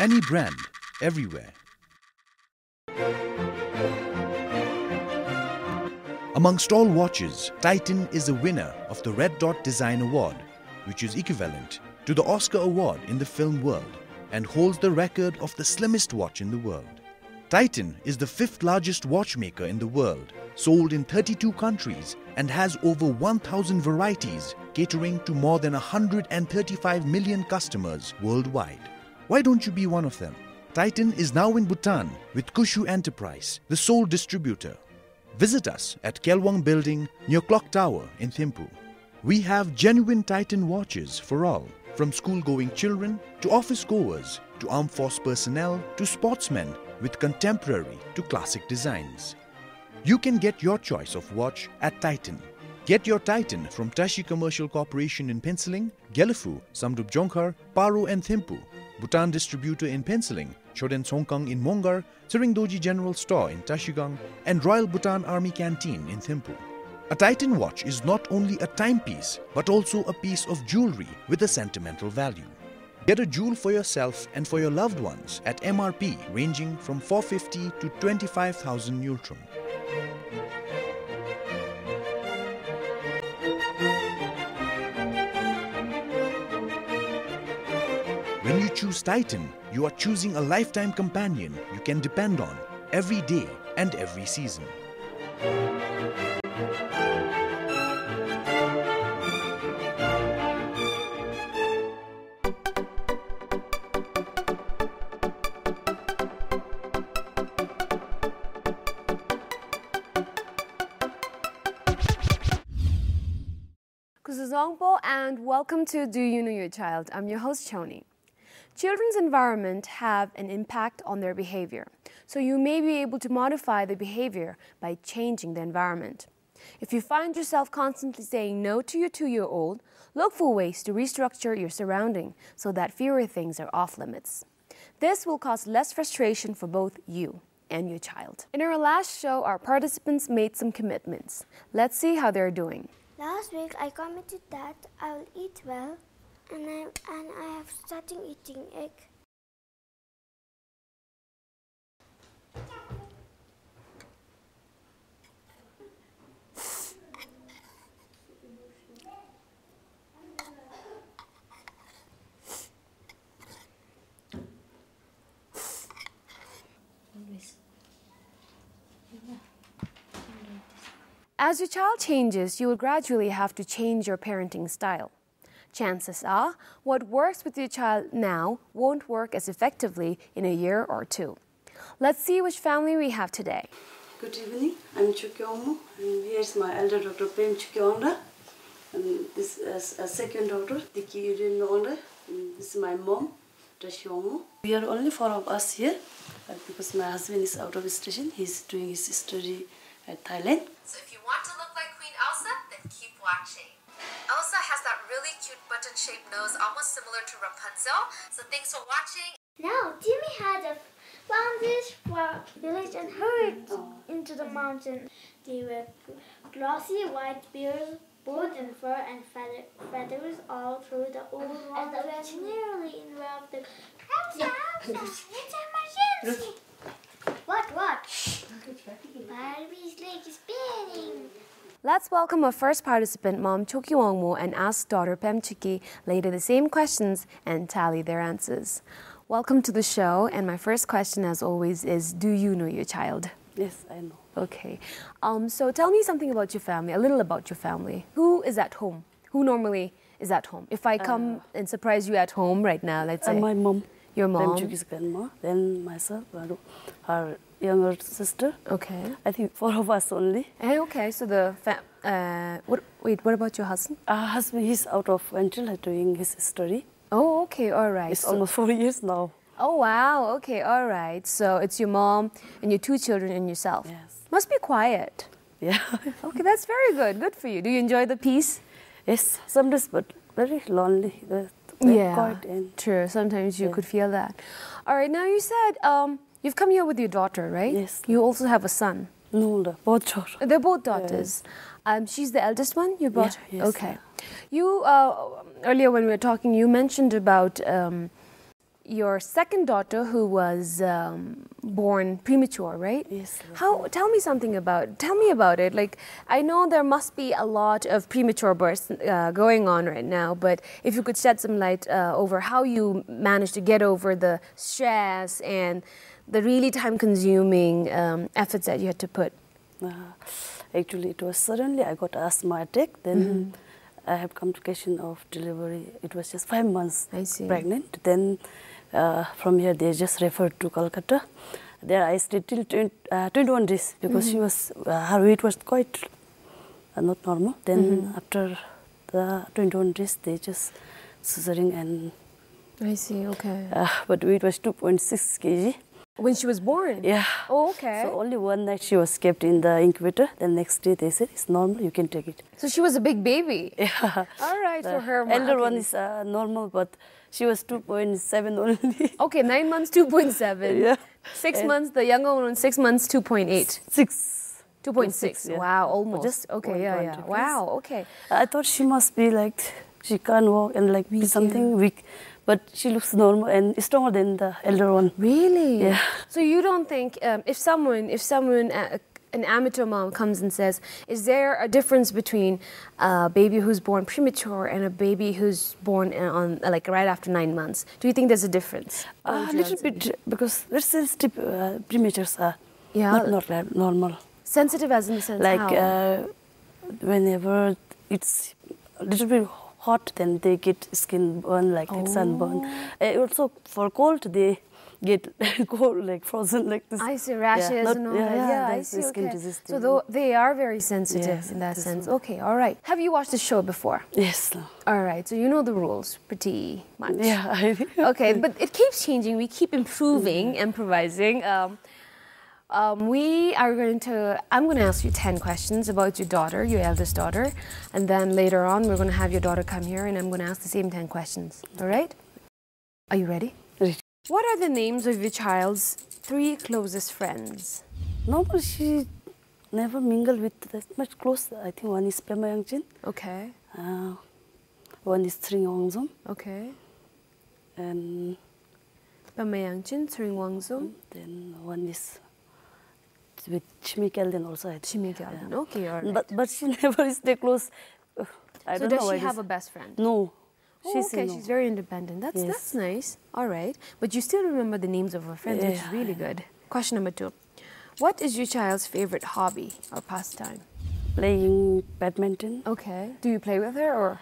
Any brand, everywhere. Amongst all watches, Titan is the winner of the Red Dot Design Award, which is equivalent to the Oscar Award in the film world and holds the record of the slimmest watch in the world. Titan is the 5th largest watchmaker in the world, sold in 32 countries and has over 1,000 varieties, catering to more than 135 million customers worldwide. Why don't you be one of them? Titan is now in Bhutan with Kushu Enterprise, the sole distributor. Visit us at Kelwang Building near Clock Tower in Thimphu. We have genuine Titan watches for all, from school-going children to office-goers to armed force personnel to sportsmen with contemporary to classic designs. You can get your choice of watch at Titan. Get your Titan from Tashi Commercial Corporation in Penciling, Gelefu, Samdup DZONGKHA, Paro and Thimphu, Bhutan Distributor in Penciling, Choden Songkang in Mongar, Tshering Dorji General Store in Tashigang, and Royal Bhutan Army Canteen in Thimphu. A Titan watch is not only a timepiece, but also a piece of jewelry with a sentimental value. Get a jewel for yourself and for your loved ones at MRP ranging from 450 to 25,000 Nultrum. When you choose Titan, you are choosing a lifetime companion you can depend on every day and every season. DZONGKHA and welcome to Do You Know Your Child? I'm your host Chhoden. Children's environment have an impact on their behavior, so you may be able to modify the behavior by changing the environment. If you find yourself constantly saying no to your 2-year-old, look for ways to restructure your surrounding so that fewer things are off limits. This will cause less frustration for both you and your child. In our last show, our participants made some commitments. Let's see how they're doing. Last week I committed that I will eat well, and I have started eating egg. As your child changes, you will gradually have to change your parenting style. Chances are, what works with your child now won't work as effectively in a year or 2. Let's see which family we have today. Good evening, I'm Chhoden, and here's my elder daughter, Phuntsho, and this is a second daughter, Dorji, and this is my mom, Dorji. We are only 4 of us here, because my husband is out of station. He's doing his study at Thailand. So if you want to look like Queen Elsa, then keep watching. Elsa has that really cute button-shaped nose, almost similar to Rapunzel. So thanks for watching. Now, Timmy had found this village and hurried into the mountain. They were glossy white bears, both in fur and feathers all through the old wall that was nearly in the way of the... Elsa, it's emergency! What? Barbie's leg is spinning. Let's welcome our first participant, Mom Chokyongmo, and ask daughter Phuntsho later the same questions and tally their answers. Welcome to the show, and my first question, as always, is: do you know your child? Yes, I know. Okay. So tell me something about your family, a little about your family. Who is at home? Who normally is at home? If I come and surprise you at home right now, let's say. My mom. Your mom? Phuntsho's grandma, then myself, her younger sister. Okay. I think 4 of us only. Hey, okay, so the what about your husband? Husband, he's out of Phuntsho doing his study. Oh, okay, all right. It's almost 4 years now. Oh, wow, okay, all right. So it's your mom and your 2 children and yourself. Yes. Must be quiet. Yeah. Okay, that's very good. Good for you. Do you enjoy the peace? Yes, sometimes, but very lonely. Yeah, true. Sometimes you could feel that. All right, now you said you've come here with your daughter, right? Yes. You also have a son. No, both daughters. They're both daughters. Yes. She's the eldest one you brought? Yeah, yes. Okay. You, earlier when we were talking, you mentioned about your second daughter who was born premature, right? Yes. Tell me about it. Like, I know there must be a lot of premature births going on right now, but if you could shed some light over how you managed to get over the stress and the really time-consuming efforts that you had to put. Actually, it was suddenly I got asthma attack. Then I have complication of delivery. It was just 5 months pregnant. Then from here they just referred to Kolkata. There I stayed till 21 days because she was her weight was quite not normal. Then after the 21 days they just cesarean and. I see. Okay. But weight was 2.6 kg. When she was born? Yeah. Oh, okay. So only one night she was kept in the incubator. The next day they said it's normal, you can take it. So she was a big baby. Yeah. All right, The for her. elder one is normal, but she was 2.7 only. Okay, 9 months, 2.7. Yeah. 6 months, the younger one, 6 months, 2.8. 6. 2.6. Yeah. Wow, almost. Just okay, yeah. difference. Wow, okay. I thought she must be like, she can't walk and like be something weak. But she looks normal and stronger than the elder one. Really? Yeah. So you don't think if someone, an amateur mom comes and says, is there a difference between a baby who's born premature and a baby who's born on like right after 9 months? Do you think there's a difference? A little bit, because very sensitive prematures are not like normal. Sensitive as in the sense like how? Whenever it's a little bit hot, then they get skin burn, like that, sunburn. Also for cold, they get cold, like frozen, like this. I see rashes and all that. I see. Skin Okay. disease So they are very sensitive in that sense. Okay, all right. Have you watched the show before? Yes. All right. So you know the rules pretty much. Yeah. Okay, but it keeps changing. We keep improving, improvising. I'm going to ask you 10 questions about your daughter, your eldest daughter, and then later on we're going to have your daughter come here and I'm going to ask the same 10 questions. All right? Are you ready? Ready. What are the names of your child's 3 closest friends? Normally she never mingle with that much close. I think one is Pema Yangchin. Okay. One is Tshering. Okay. And Pema Yangchin, Tshering. then one is with Chhoden also. I think. Chhoden. Okay, all right. But she never stay close. I don't know. So does she have a best friend? No. She's very independent. That's nice. All right. But you still remember the names of her friends, which is really good. Question number 2. What is your child's favorite hobby or pastime? Playing badminton. Okay. Do you play with her or?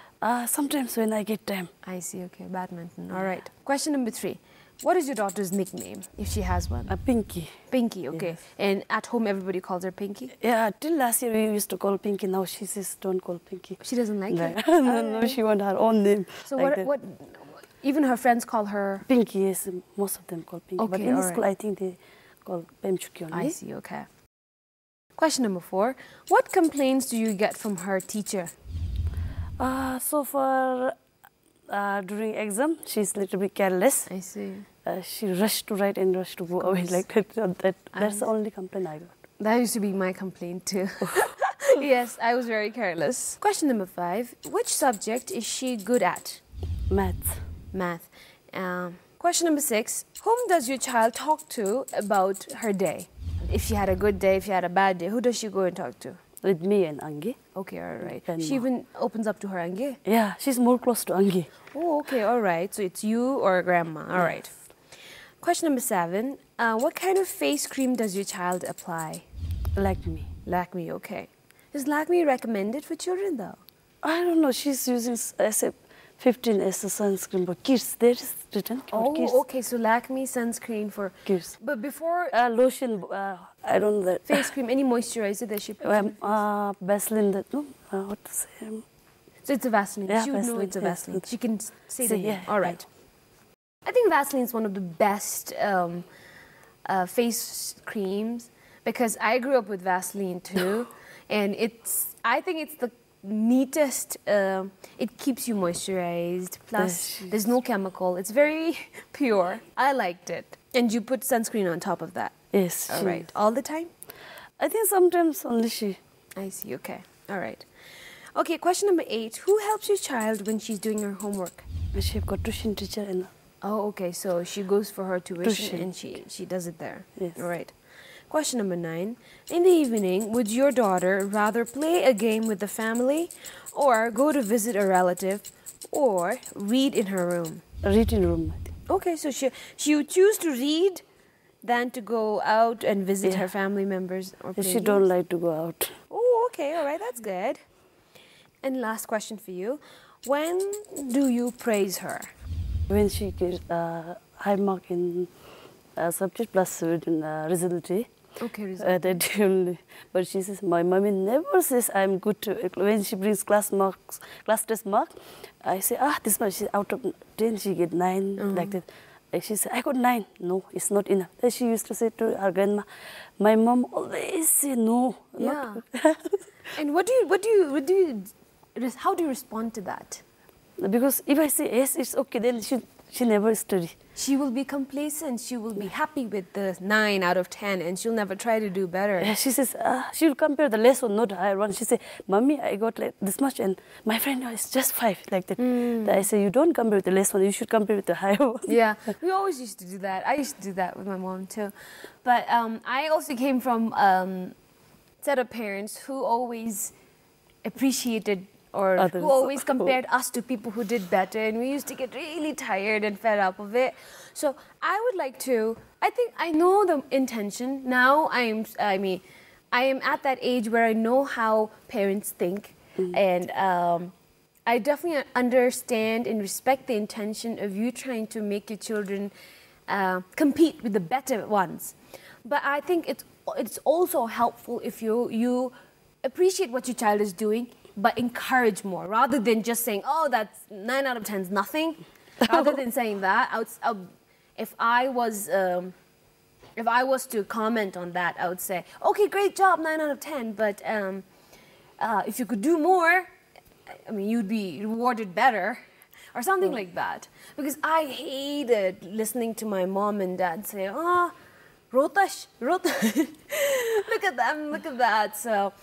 Sometimes when I get time. I see. Okay. Badminton. All right. Question number 3. What is your daughter's nickname, if she has one? Pinky. Pinky, okay. Yes. And at home, everybody calls her Pinky? Yeah, till last year we used to call Pinky. Now she says don't call Pinky. She doesn't like it? No, she wants her own name. So like what, even her friends call her? Pinky, yes. Most of them call Pinky. Okay, but in school, I think they call Phuntsho only. I see, okay. Question number 4. What complaints do you get from her teacher? So far, during exam, she's a little bit careless. I see. She rushed to write and rushed to go away like that. That's the only complaint I got. That used to be my complaint too. Yes, I was very careless. Question number 5. Which subject is she good at? Math. Math. Question number 6. Whom does your child talk to about her day? If she had a good day, if she had a bad day, who does she go and talk to? With me and Angi. Okay, all right. And She even opens up to her Ange? Yeah, she's more close to Angi. Oh, okay, all right. So it's you or grandma. All right. Question number 7. What kind of face cream does your child apply? Like Lakme, okay. Is Lakme recommended for children though? I don't know. She's using SF15 as a sunscreen for kids. There is written for kids. Oh, okay. So Lakme sunscreen for Kids. But before Lotion, I don't know that. face cream, any moisturizer that she puts? Vaseline, that, no? What to say? So it's a Vaseline. Yeah, She would know Vaseline, it's a yes. Vaseline. She can say the name. Yeah. All right. I think Vaseline is one of the best face creams because I grew up with Vaseline too, and I think it's the neatest. It keeps you moisturized. Plus, there's no chemical. It's very pure. I liked it. And you put sunscreen on top of that. Yes. All right. All the time? I think sometimes only she. I see. Okay. All right. Okay. Question number 8. Who helps your child when she's doing her homework? She have got tuition teacher and Oh, okay. So she goes for her tuition and Tuition. she does it there. Yes. All right. Question number 9. In the evening, would your daughter rather play a game with the family or go to visit a relative or read in her room? Reading room. I think. Okay, so she would choose to read than to go out and visit Yeah. her family members or play She games? don't like to go out. Oh, okay. All right. That's good. And last question for you. When do you praise her? When she gets high mark in subject plus in result, Okay, that only. But she says, my mommy never says I'm good. When she brings class test mark, I say, this much she's out of 10, she get 9, like that. And she said, I got 9. No, it's not enough. Then she used to say to her grandma, my mom always say no. Yeah. Not And how do you respond to that? because if I say yes, it's okay, then she never study. She will be complacent. She will be happy with the 9 out of 10, and she'll never try to do better. Yeah, she says, she will compare the lesson, not the higher one. She say, Mommy, I got like this much, and my friend is just 5, like that. I say, you don't compare with the less one, you should compare with the higher one. Yeah, we always used to do that. I used to do that with my mom too. But I also came from a set of parents who always appreciated or Others. who always compared us to people who did better, and we used to get really tired and fed up of it. So I would like to, I think I know the intention. Now I am at that age where I know how parents think, and I definitely understand and respect the intention of you trying to make your children compete with the better ones. But I think it's also helpful if you appreciate what your child is doing, but encourage more rather than just saying, oh, that's 9 out of 10 is nothing. Rather than saying that, if I was to comment on that, I would say, okay, great job, 9 out of 10, but if you could do more, I mean, you'd be rewarded better, or something like that. Because I hated listening to my mom and dad say, Rotash, look at them, look at that. So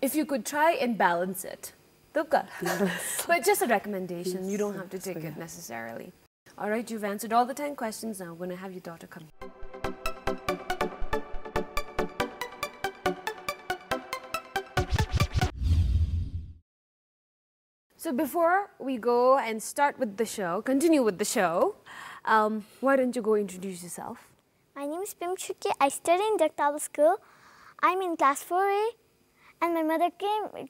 if you could try and balance it. But just a recommendation. You don't have to take it necessarily. All right, you've answered all the 10 questions. Now I'm going to have your daughter come. So before we go and continue with the show, why don't you go introduce yourself? My name is Phuntsho. I study in DZONGKHA school. I'm in class 4A, and my mother came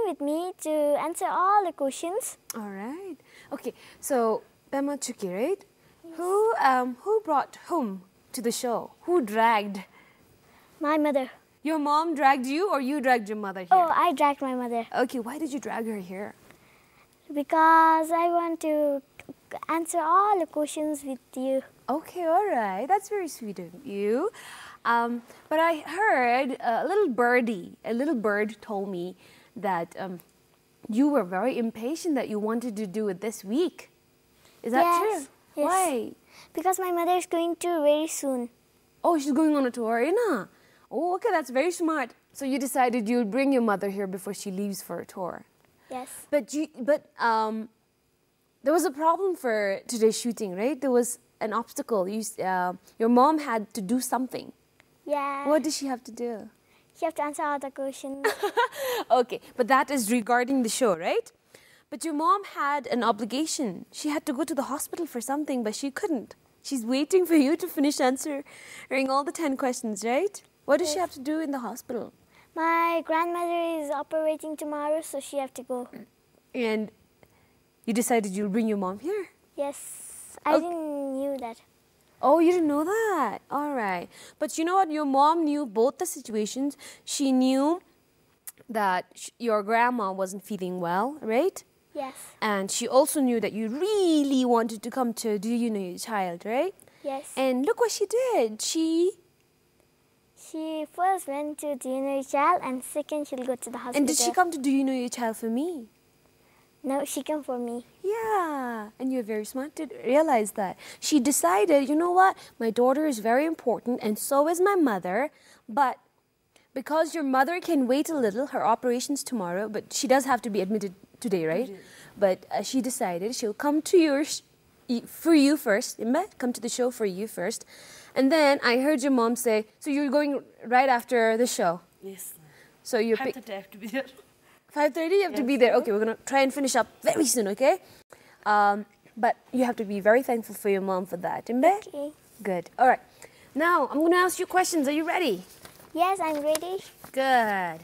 with me to answer all the questions. All right. Okay. So Phuntsho, right? Yes. Who brought whom to the show? Who dragged? My mother. Your mom dragged you, or you dragged your mother here? Oh, I dragged my mother. Okay. Why did you drag her here? Because I want to answer all the questions with you. Okay. All right. That's very sweet of you. But I heard a little bird told me that you were very impatient, that you wanted to do it this week. Is that true? Yes. Why? Because my mother is going to very soon. Oh, she's going on a tour, Ina. Oh, okay, that's very smart. So you decided you'll bring your mother here before she leaves for a tour. Yes. But there was a problem for today's shooting, right? There was an obstacle. Your mom had to do something. Yeah. What did she have to do? You have to answer all the questions. Okay, but that is regarding the show, right? But your mom had an obligation. She had to go to the hospital for something, but she couldn't. She's waiting for you to finish answering all the 10 questions, right? What does she have to do in the hospital? My grandmother is operating tomorrow, so she have to go. And you decided you'll bring your mom here? Yes. I didn't knew that. Oh, you didn't know that? All right. But you know what? Your mom knew both the situations. She knew that your grandma wasn't feeling well, right? Yes. And she also knew that you really wanted to come to Do You Know Your Child, right? Yes. And look what she did. She first went to Do You Know Your Child, and second she'll go to the hospital. And did she come to Do You Know Your Child for me? No, she came for me. Yeah, and you're very smart to realize that. She decided, you know what, my daughter is very important and so is my mother, but because your mother can wait a little, her operation's tomorrow, but she does have to be admitted today, right? But she decided she'll come to your for you first. Come to the show for you first. And then I heard your mom say, so you're going right after the show? Yes. So you're 5:30 I have to be there. 5:30 you have to be there. Okay, we're going to try and finish up very soon, okay? But you have to be very thankful for your mom for that. Okay. Good. All right. Now, I'm going to ask you questions. Are you ready? Yes, I'm ready. Good.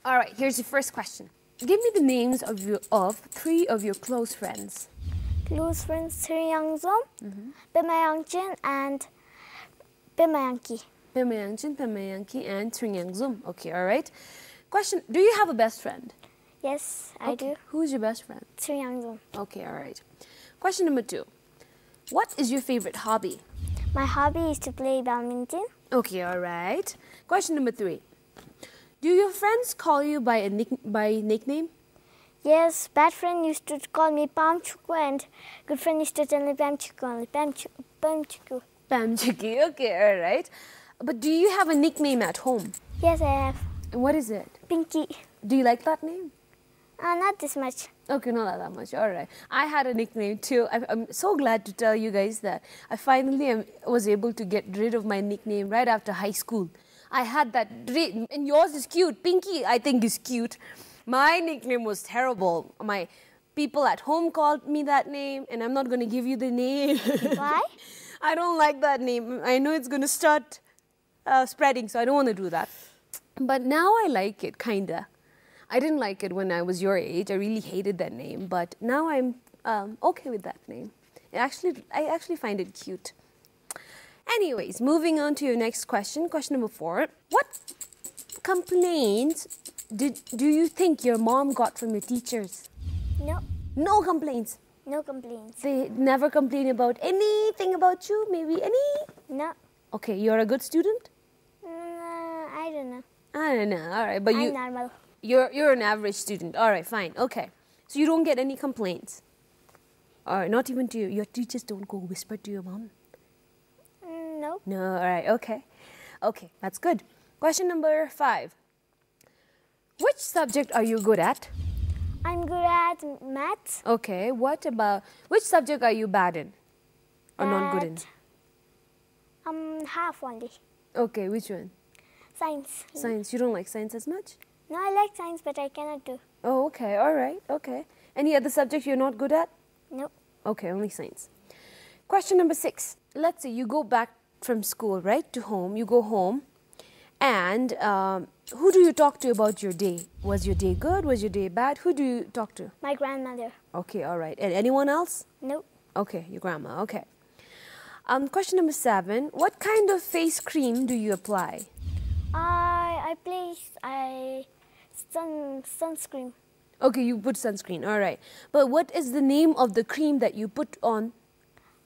All right, here's your first question. Give me the names of 3 of your close friends. Close friends Tshering, Bimayangchin, and Bimayanki. Pemayangchin, Pemayanki, and Tshering. Okay, all right. Question, do you have a best friend? Yes, I do. Who's your best friend? Tshering. Okay, all right. Question number 2. What is your favorite hobby? My hobby is to play badminton. Okay, all right. Question number 3. Do your friends call you by nickname? Yes, bad friend used to call me Phuntsho, and good friend used to tell me Phuntsho. Pamchiki, okay, all right. But do you have a nickname at home? Yes, I have. And what is it? Pinky. Do you like that name? Not this much. Okay, not that much. All right. I had a nickname too. I'm so glad to tell you guys that I finally was able to get rid of my nickname right after high school. I had that, and yours is cute. Pinky, I think, is cute. My nickname was terrible. My people at home called me that name, and I'm not going to give you the name. Why? I don't like that name. I know it's going to start spreading, so I don't want to do that. But now I like it, kinda. I didn't like it when I was your age. I really hated that name, but now I'm okay with that name. I actually find it cute. Anyways, moving on to your next question. Question number 4. What complaints do you think your mom got from your teachers? No. No complaints. No complaints. They never complain about anything about you? Maybe any? No. Okay, you're a good student? I don't know. I don't know. All right, but I'm normal. You're an average student. All right, fine. Okay. So you don't get any complaints? All right, not even to you. Your teachers don't go whisper to your mom? No. No, all right, okay. Okay, that's good. Question number 5. Which subject are you good at? I'm good at maths. Okay, which subject are you bad in? Or not good in? Half only. Okay, which one? Science. Science. You don't like science as much? No, I like science, but I cannot do. Oh, okay, all right, okay. Any other subject you're not good at? No. Okay, only science. Question number 6. Let's say you go back from school, right, to home. You go home, and who do you talk to about your day? Was your day good? Was your day bad? Who do you talk to? My grandmother. Okay, all right. And anyone else? No. Okay, your grandma, okay. Question number 7. What kind of face cream do you apply? I sunscreen. Okay, you put sunscreen, all right. But what is the name of the cream that you put on?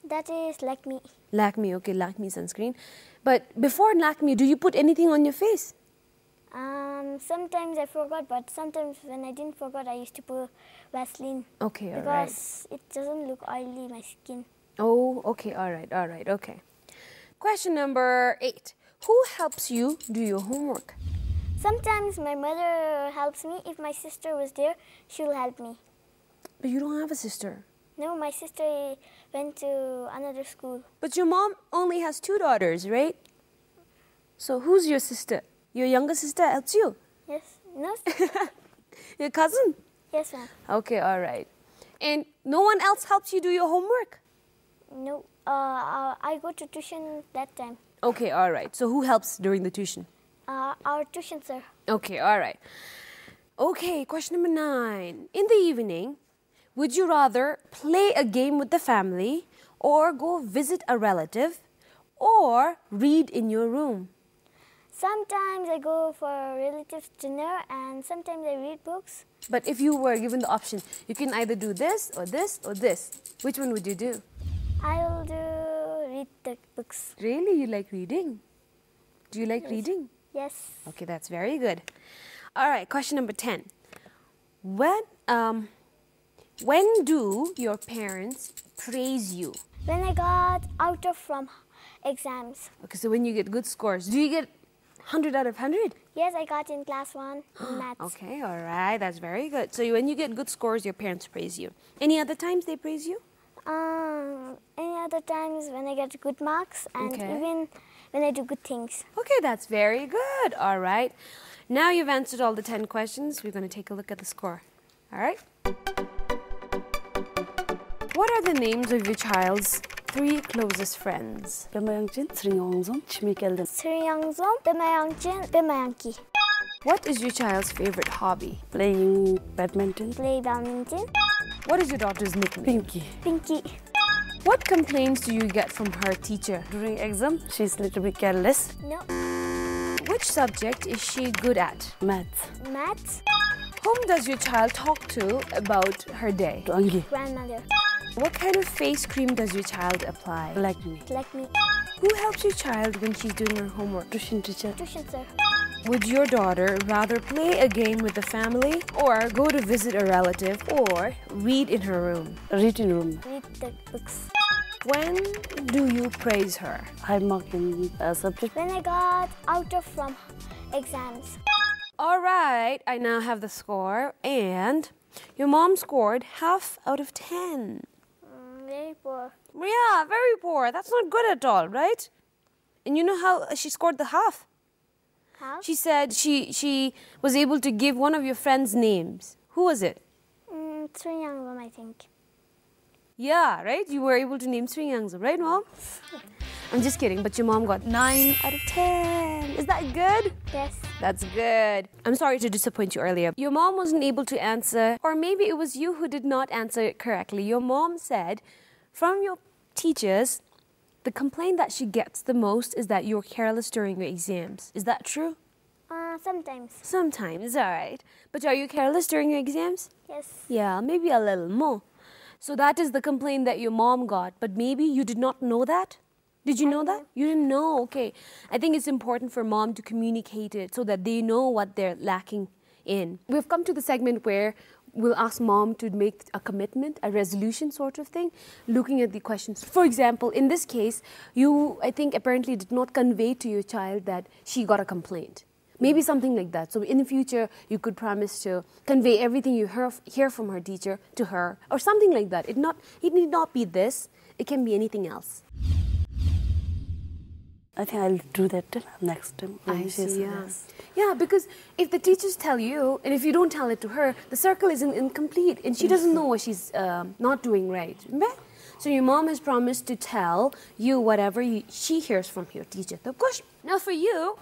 That is Lakme. Lakme, okay, Lakme sunscreen. But before Lakme, do you put anything on your face? Sometimes I forgot, but sometimes when I didn't forget, I used to put Vaseline. Okay, all right. Because it doesn't look oily, my skin. Oh, okay, all right, okay. Question number 8. Who helps you do your homework? Sometimes my mother helps me. If my sister was there, she'll help me. But you don't have a sister. No, my sister went to another school. But your mom only has 2 daughters, right? So who's your sister? Your younger sister helps you? Yes. No? Your cousin? Yes, ma'am. Okay, all right. And no one else helps you do your homework? No. I go to tuition that time. Okay, all right. So who helps during the tuition? Our tuition sir. Okay, all right. Okay, question number 9. In the evening, would you rather play a game with the family or go visit a relative or read in your room? Sometimes I go for relatives' dinner and sometimes I read books. But if you were given the option, you can either do this or this or this. Which one would you do? I'll read the books. Really? You like reading? Do you like reading? Yes. Okay, that's very good. All right, question number 10. When do your parents praise you? When I got out from exams. Okay, so when you get good scores. Do you get 100 out of 100? Yes, I got in class 1 in maths. Okay, all right, that's very good. So when you get good scores, your parents praise you. Any other times they praise you? Any other times when I get good marks and even when I do good things. Okay, that's very good. All right. Now you've answered all the 10 questions. We're going to take a look at the score. All right. What are the names of your child's 3 closest friends? What is your child's favorite hobby? Playing badminton. Play badminton. What is your daughter's nickname? Pinky. Pinky. What complaints do you get from her teacher? During exam, she's a little bit careless. No. Which subject is she good at? Maths. Maths. Whom does your child talk to about her day? Angi. Grandmother. What kind of face cream does your child apply? Like me. Like me. Who helps your child when she's doing her homework? Tuition teacher. Tuition sir. Would your daughter rather play a game with the family or go to visit a relative or read in her room? Reading room. Read the books. When do you praise her? High mark in subject. When I got out of from exams. All right, I now have the score, and your mom scored half out of 10. Very poor. Yeah, very poor. That's not good at all, right? And you know how she scored the half? How? She said she was able to give one of your friends' names. Who was it? Tshering, I think. Yeah, right? You were able to name Sri, right, Mom? I'm just kidding, but your mom got 9 out of 10. Is that good? Yes. That's good. I'm sorry to disappoint you earlier. Your mom wasn't able to answer, or maybe it was you who did not answer it correctly. Your mom said, from your teachers, the complaint that she gets the most is that you're careless during your exams. Is that true? Sometimes. Sometimes, all right. But are you careless during your exams? Yes. Yeah, maybe a little more. So that is the complaint that your mom got, but maybe you did not know that? Did you know that? You didn't know? Okay. I think it's important for mom to communicate it so that they know what they're lacking in. We've come to the segment where we'll ask mom to make a commitment, a resolution sort of thing, looking at the questions. For example, in this case, you, I think, apparently did not convey to your child that she got a complaint. Maybe something like that. So in the future, you could promise to convey everything you hear from her teacher to her, or something like that. It need not be this. It can be anything else. I think I'll do that next time. I see, yeah. Yeah, because if the teachers tell you, and if you don't tell it to her, the circle is incomplete, and she doesn't know what she's not doing right. Remember? So your mom has promised to tell you whatever she hears from your teacher. Of course. Now for you,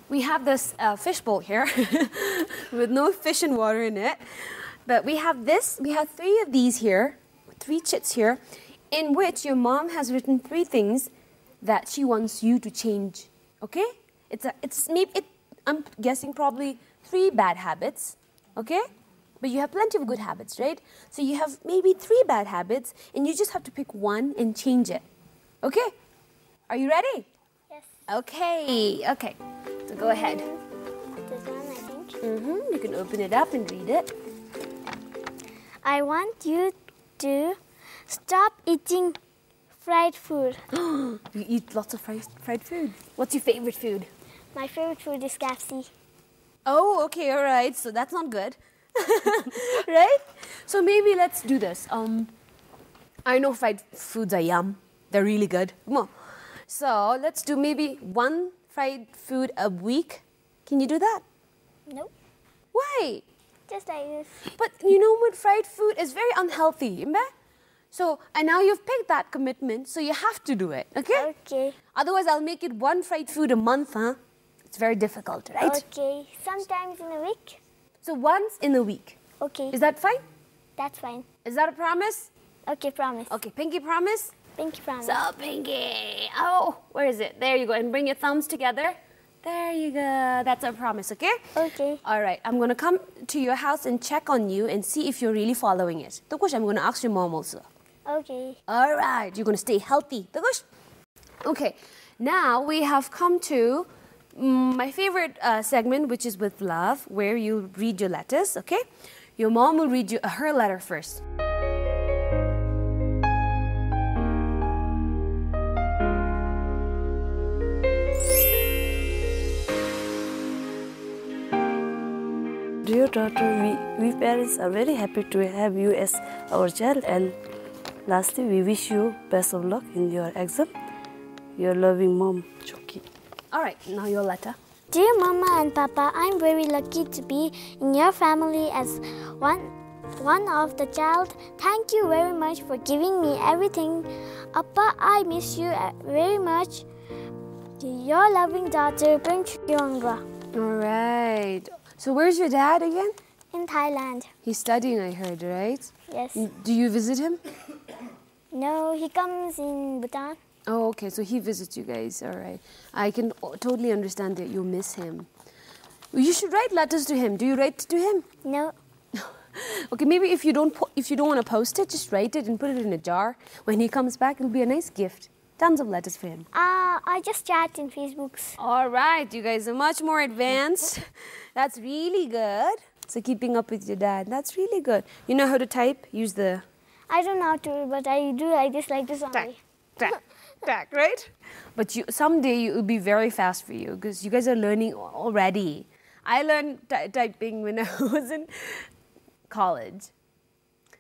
we have this fishbowl here with no fish and water in it. But we have 3 of these here, 3 chits here, in which your mom has written 3 things that she wants you to change. Okay? I'm guessing probably 3 bad habits. Okay? But you have plenty of good habits, right? So you have maybe 3 bad habits, and you just have to pick one and change it. Okay? Are you ready? Yes. Okay. Okay. So go ahead. This one, I think. You can open it up and read it. I want you to stop eating fried food. You eat lots of fried food. What's your favorite food? My favorite food is KFC. Oh, okay, all right. So that's not good. Right? So maybe let's do this. I know fried foods are yum. They're really good. Come on. So let's do maybe 1 fried food a week. Can you do that? Nope. Why? Just like this. But you know what? Fried food is very unhealthy. Remember? So, and now you've picked that commitment, so you have to do it. Okay? Okay. Otherwise, I'll make it 1 fried food a month, huh? It's very difficult, right? Okay. Sometimes in a week. So once in a week. Okay. Is that fine? That's fine. Is that a promise? Okay, promise. Okay, Pinky promise? Pinky promise. So, Pinky. Oh, where is it? There you go. And bring your thumbs together. There you go. That's a promise, okay? Okay. All right. I'm going to come to your house and check on you and see if you're really following it. Takush, I'm going to ask your mom also. Okay. All right. You're going to stay healthy. Takush? Okay. Now we have come to my favorite segment, which is with love, where you read your letters, okay? Your mom will read you her letter first. Dear daughter, we parents are very happy to have you as our child, and Lastly, we wish you best of luck in your exam. Your loving mom, Choki. All right, now your letter. Dear Mama and Papa, I'm very lucky to be in your family as one of the child. Thank you very much for giving me everything. Appa, I miss you very much. Your loving daughter, DZONGKHA. All right. So where's your dad again? In Thailand. He's studying, I heard, right? Yes. Do you visit him? No, he comes in Bhutan. Oh, okay. So he visits you guys. All right. I can totally understand that you miss him. You should write letters to him. Do you write to him? No. Okay, maybe if you don't want to post it, just write it and put it in a jar. When he comes back, it'll be a nice gift. Tons of letters for him. I just chat in Facebooks. All right, you guys are much more advanced. That's really good. So keeping up with your dad, that's really good. You know how to type? Use the... I don't know how to, but I do like this only. Tack, right? But someday it will be very fast for you because you guys are learning already. I learned typing when I was in college.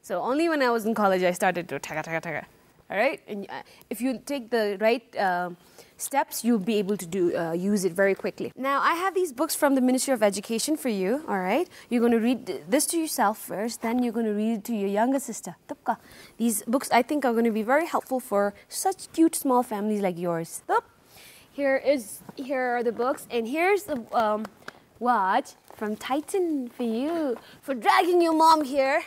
So only when I was in college I started to taka. All right? And if you take the right steps, you'll be able to use it very quickly. Now, I have these books from the Ministry of Education for you, all right? You're going to read this to yourself first, then you're going to read it to your younger sister. These books, I think, are going to be very helpful for such cute small families like yours. Here are the books, and here's the watch from Titan for you, for dragging your mom here.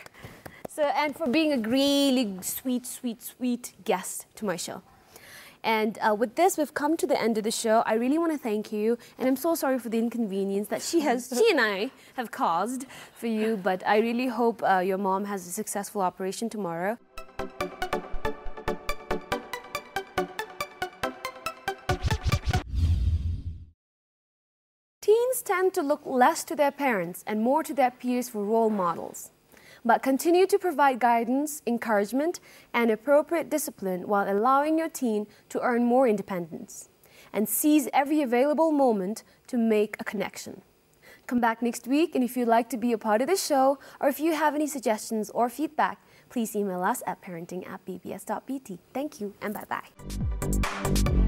And for being a really sweet guest to my show. And with this, we've come to the end of the show. I really want to thank you, and I'm so sorry for the inconvenience that she and I have caused for you, but I really hope your mom has a successful operation tomorrow. Teens tend to look less to their parents and more to their peers for role models. But continue to provide guidance, encouragement, and appropriate discipline while allowing your teen to earn more independence. And seize every available moment to make a connection. Come back next week, and if you'd like to be a part of the show, or if you have any suggestions or feedback, please email us at parenting@bbs.bt. Thank you, and bye-bye.